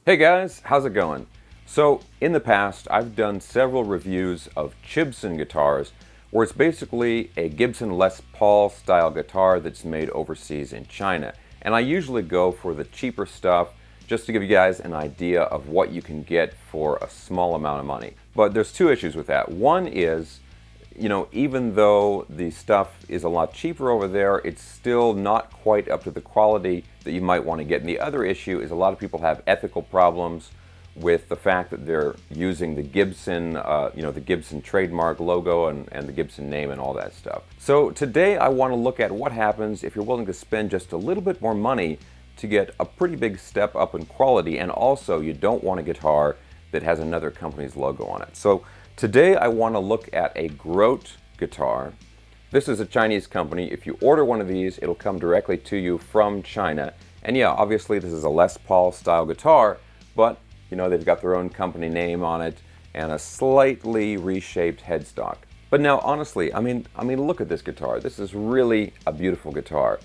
Hey guys, how's it going? So in the past, I've done several reviews of Chibson guitars where it's basically a Gibson Les Paul style guitar that's made overseas in China. And I usually go for the cheaper stuff just to give you guys an idea of what you can get for a small amount of money. But there's two issues with that. One is, even though the stuff is a lot cheaper over there, it's still not quite up to the quality that you might want to get. And the other issue is a lot of people have ethical problems with the fact that they're using the Gibson, the Gibson trademark logo and the Gibson name and all that stuff. So today I want to look at what happens if you're willing to spend just a little bit more money to get a pretty big step up in quality, and also you don't want a guitar that has another company's logo on it. So today I want to look at a Grote guitar. This is a Chinese company. If you order one of these, it'll come directly to you from China. And yeah, obviously this is a Les Paul style guitar, but they've got their own company name on it and a slightly reshaped headstock. But now honestly, I mean look at this guitar. This is really a beautiful guitar.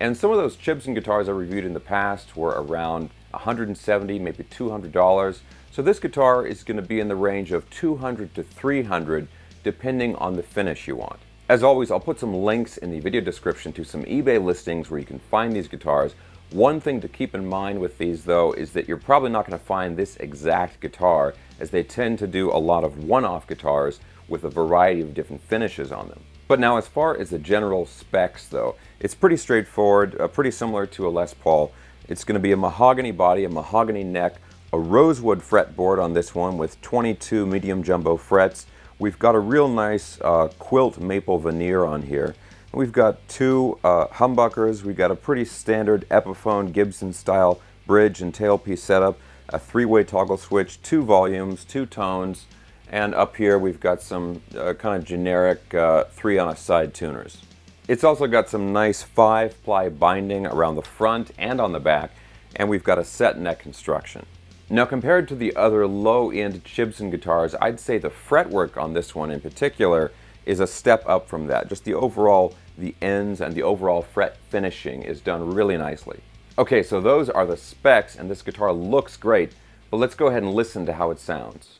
And some of those Chibson guitars I reviewed in the past were around $170, maybe $200. So this guitar is going to be in the range of $200 to $300 depending on the finish you want. As always, I'll put some links in the video description to some eBay listings where you can find these guitars. One thing to keep in mind with these though is that you're probably not going to find this exact guitar, as they tend to do a lot of one-off guitars with a variety of different finishes on them. But now as far as the general specs though, it's pretty straightforward, pretty similar to a Les Paul. It's going to be a mahogany body, a mahogany neck, a rosewood fretboard on this one with 22 medium jumbo frets. We've got a real nice quilt maple veneer on here. We've got two humbuckers. We've got a pretty standard Epiphone Gibson style bridge and tailpiece setup, a three-way toggle switch, two volumes, two tones, and up here we've got some kind of generic 3-on-a-side tuners. It's also got some nice 5-ply binding around the front and on the back, and we've got a set neck construction. Now compared to the other low-end Chibson guitars, I'd say the fretwork on this one in particular is a step up from that. Just the ends and the overall fret finishing is done really nicely. Okay, so those are the specs, and this guitar looks great, but let's go ahead and listen to how it sounds.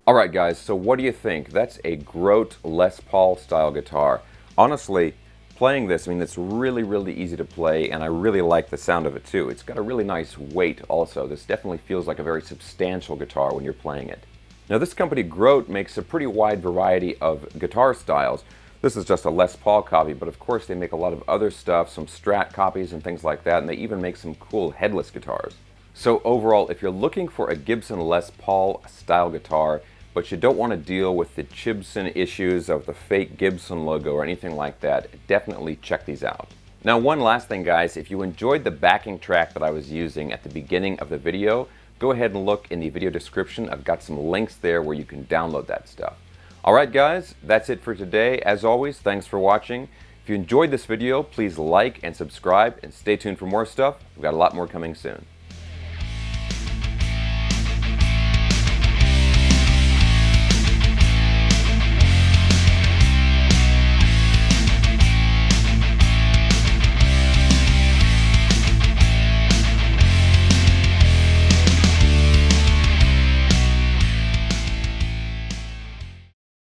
Alright guys, so what do you think? That's a Grote Les Paul style guitar. Honestly, playing this, it's really easy to play, and I really like the sound of it too. It's got a really nice weight also. This definitely feels like a very substantial guitar when you're playing it. Now this company Grote makes a pretty wide variety of guitar styles. This is just a Les Paul copy, but of course they make a lot of other stuff, some Strat copies and things like that, and they even make some cool headless guitars. So overall, if you're looking for a Gibson Les Paul style guitar, but you don't want to deal with the Chibson issues of the fake Gibson logo or anything like that, definitely check these out. Now one last thing guys, if you enjoyed the backing track that I was using at the beginning of the video, go ahead and look in the video description. I've got some links there where you can download that stuff. Alright guys, that's it for today. As always, thanks for watching. If you enjoyed this video, please like and subscribe and stay tuned for more stuff. We've got a lot more coming soon.